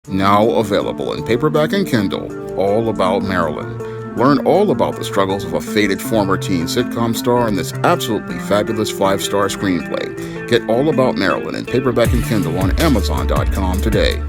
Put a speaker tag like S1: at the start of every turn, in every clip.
S1: Now available in paperback and Kindle, All About Marilyn. Learn all about the struggles of a faded former teen sitcom star in this absolutely fabulous 5-star screenplay. Get All About Marilyn in paperback and Kindle on Amazon.com today.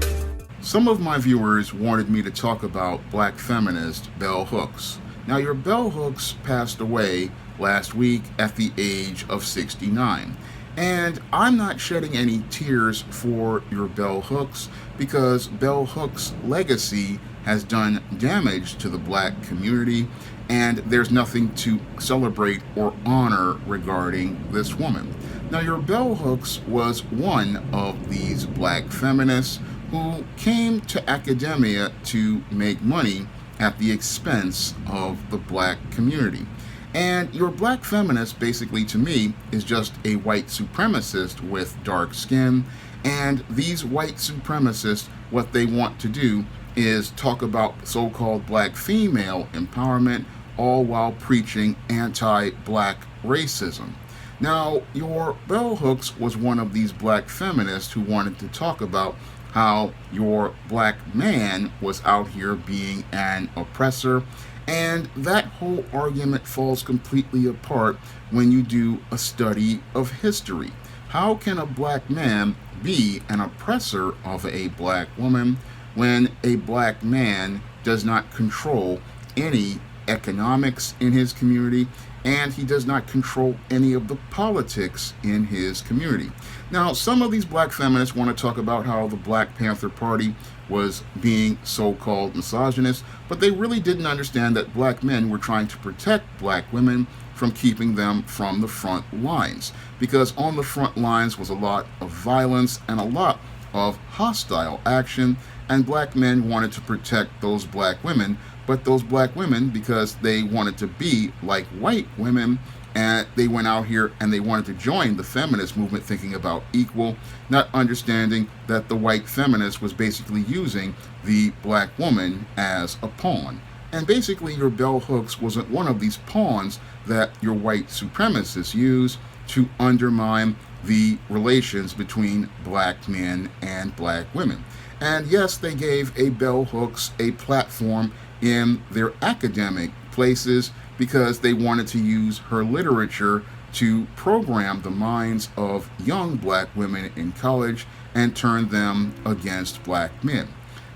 S1: Some of my viewers wanted me to talk about black feminist Bell Hooks. Now, your Bell Hooks passed away last week at the age of 69. And I'm not shedding any tears for your Bell Hooks because Bell Hooks' legacy has done damage to the black community, and there's nothing to celebrate or honor regarding this woman. Now, your Bell Hooks was one of these black feminists who came to academia to make money at the expense of the black community. And your black feminist, basically, to me, is just a white supremacist with dark skin. And these white supremacists, what they want to do is talk about so-called black female empowerment, all while preaching anti-black racism. Now, your Bell Hooks was one of these black feminists who wanted to talk about how your black man was out here being an oppressor. And that whole argument falls completely apart when you do a study of history. How can a black man be an oppressor of a black woman when a black man does not control any economics in his community and he does not control any of the politics in his community? Now, some of these black feminists want to talk about how the Black Panther Party was being so-called misogynist, but they really didn't understand that black men were trying to protect black women from keeping them from the front lines. Because on the front lines was a lot of violence and a lot of hostile action, and black men wanted to protect those black women, but those black women, because they wanted to be like white women, and they went out here and they wanted to join the feminist movement thinking about equal, not understanding that the white feminist was basically using the black woman as a pawn. And basically your Bell Hooks was one of these pawns that your white supremacists use to undermine the relations between black men and black women. And yes, they gave a Bell Hooks a platform in their academic places because they wanted to use her literature to program the minds of young black women in college and turn them against black men.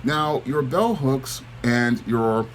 S1: Now, your Bell Hooks and your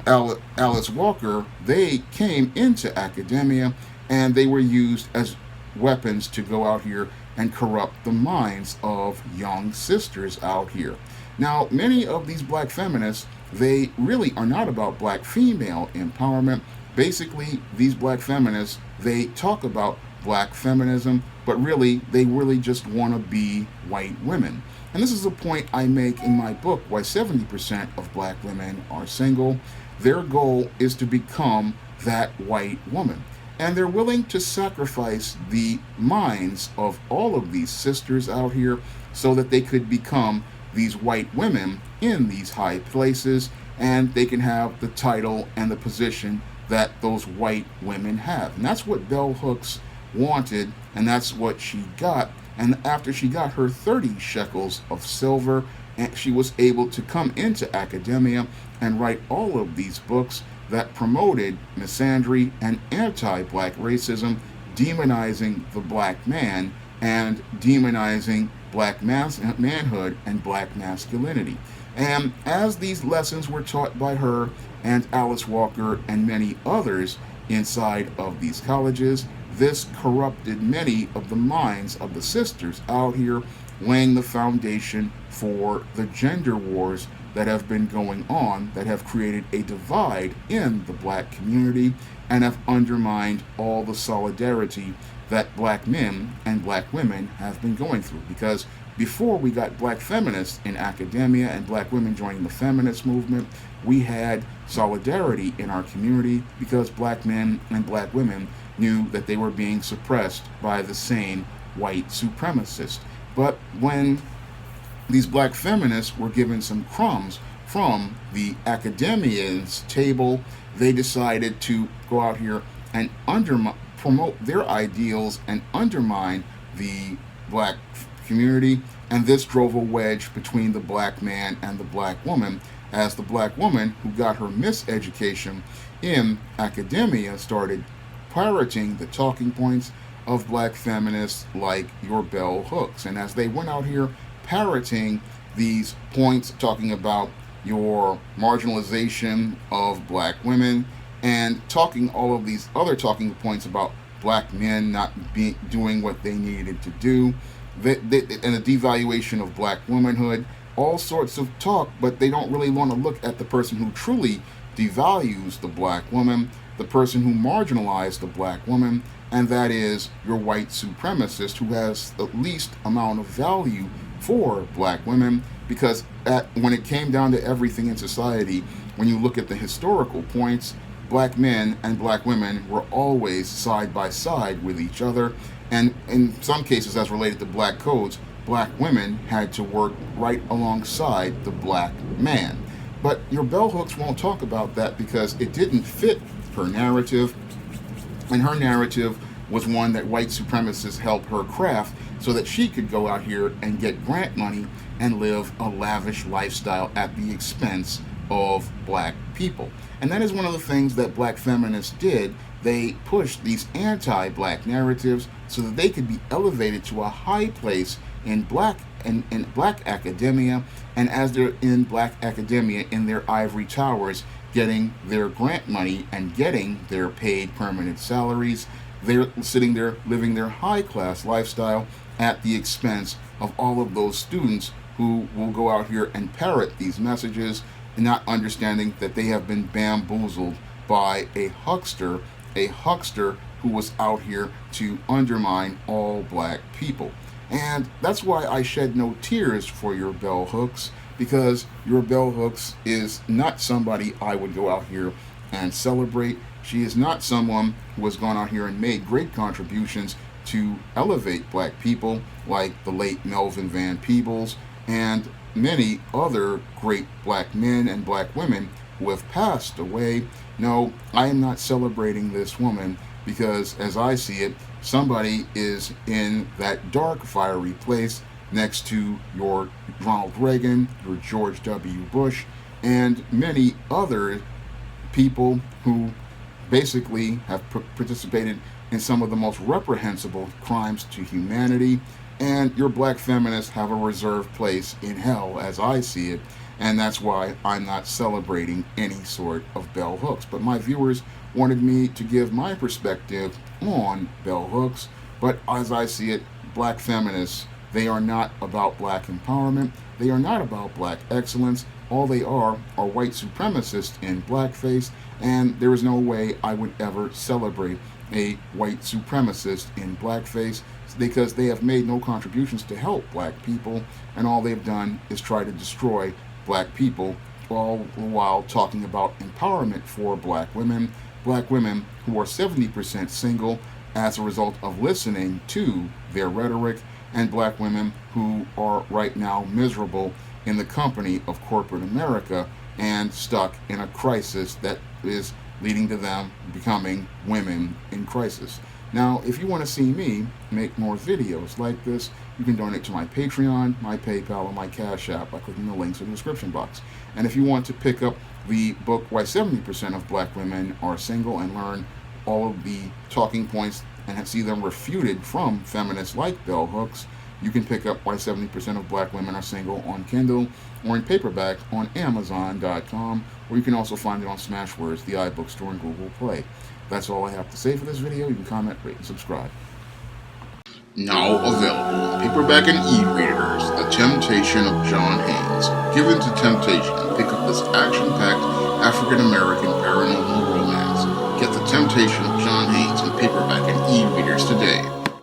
S1: Alice Walker, they came into academia and they were used as weapons to go out here and corrupt the minds of young sisters out here. Now, many of these black feminists, they really are not about black female empowerment. Basically, these black feminists, they talk about black feminism, but really, they really just want to be white women. And this is a point I make in my book, Why 70% of Black Women Are Single. Their goal is to become that white woman. And they're willing to sacrifice the minds of all of these sisters out here so that they could become these white women in these high places, and they can have the title and the position that those white women have. And that's what Bell Hooks wanted, and that's what she got. And after she got her 30 shekels of silver, and she was able to come into academia and write all of these books that promoted misandry and anti-black racism, demonizing the black man and demonizing black manhood and black masculinity. And as these lessons were taught by her and Alice Walker and many others inside of these colleges, this corrupted many of the minds of the sisters out here, laying the foundation for the gender wars that have been going on, that have created a divide in the black community and have undermined all the solidarity that black men and black women have been going through. Because before we got black feminists in academia and black women joining the feminist movement, we had solidarity in our community because black men and black women knew that they were being suppressed by the same white supremacists. But when these black feminists were given some crumbs from the academians' table, they decided to go out here and promote their ideals and undermine the black community, and this drove a wedge between the black man and the black woman, as the black woman who got her miseducation in academia started pirating the talking points of black feminists like your bell hooks. And as they went out here parroting these points, talking about your marginalization of black women and talking all of these other talking points about black men not doing what they needed to do, and a devaluation of black womanhood, all sorts of talk, but they don't really want to look at the person who truly devalues the black woman, the person who marginalized the black woman, and that is your white supremacist who has the least amount of value for black women, because when it came down to everything in society, when you look at the historical points, black men and black women were always side by side with each other, and in some cases, as related to black codes, black women had to work right alongside the black man. But your bell hooks won't talk about that because it didn't fit her narrative, and her narrative was one that white supremacists helped her craft so that she could go out here and get grant money and live a lavish lifestyle at the expense of black people. And that is one of the things that black feminists did. They pushed these anti-black narratives so that they could be elevated to a high place in black academia, and as they're in black academia in their ivory towers getting their grant money and getting their paid permanent salaries, they're sitting there living their high class lifestyle at the expense of all of those students who will go out here and parrot these messages, not understanding that they have been bamboozled by a huckster who was out here to undermine all black people. And that's why I shed no tears for your bell hooks, because your bell hooks is not somebody I would go out here and celebrate. She is not someone who has gone out here and made great contributions to elevate black people like the late Melvin Van Peebles and many other great black men and black women who have passed away. No, I am not celebrating this woman because, as I see it, somebody is in that dark, fiery place next to your Ronald Reagan, your George W. Bush, and many other people who basically have participated in some of the most reprehensible crimes to humanity. And your black feminists have a reserved place in hell, as I see it, and that's why I'm not celebrating any sort of bell hooks. But my viewers wanted me to give my perspective on bell hooks, but as I see it, black feminists, they are not about black empowerment, they are not about black excellence. All they are white supremacists in blackface, and there is no way I would ever celebrate a white supremacist in blackface, because they have made no contributions to help black people, and all they've done is try to destroy black people, all the while talking about empowerment for black women who are 70% single as a result of listening to their rhetoric, and black women who are right now miserable in the company of corporate America and stuck in a crisis that is leading to them becoming women in crisis. Now, if you want to see me make more videos like this, you can donate to my Patreon, my PayPal, or my Cash App by clicking the links in the description box. And if you want to pick up the book Why 70% of Black Women Are Single and learn all of the talking points and see them refuted from feminists like bell hooks, you can pick up Why 70% of Black Women Are Single on Kindle or in paperback on Amazon.com, or you can also find it on Smashwords, the iBook Store, and Google Play. That's all I have to say for this video. You can comment, rate, and subscribe. Now available in paperback and e-readers, The Temptation of John Haynes. Give in to temptation and pick up this action-packed African-American paranormal romance. Get The Temptation of John Haynes in paperback and e-readers today.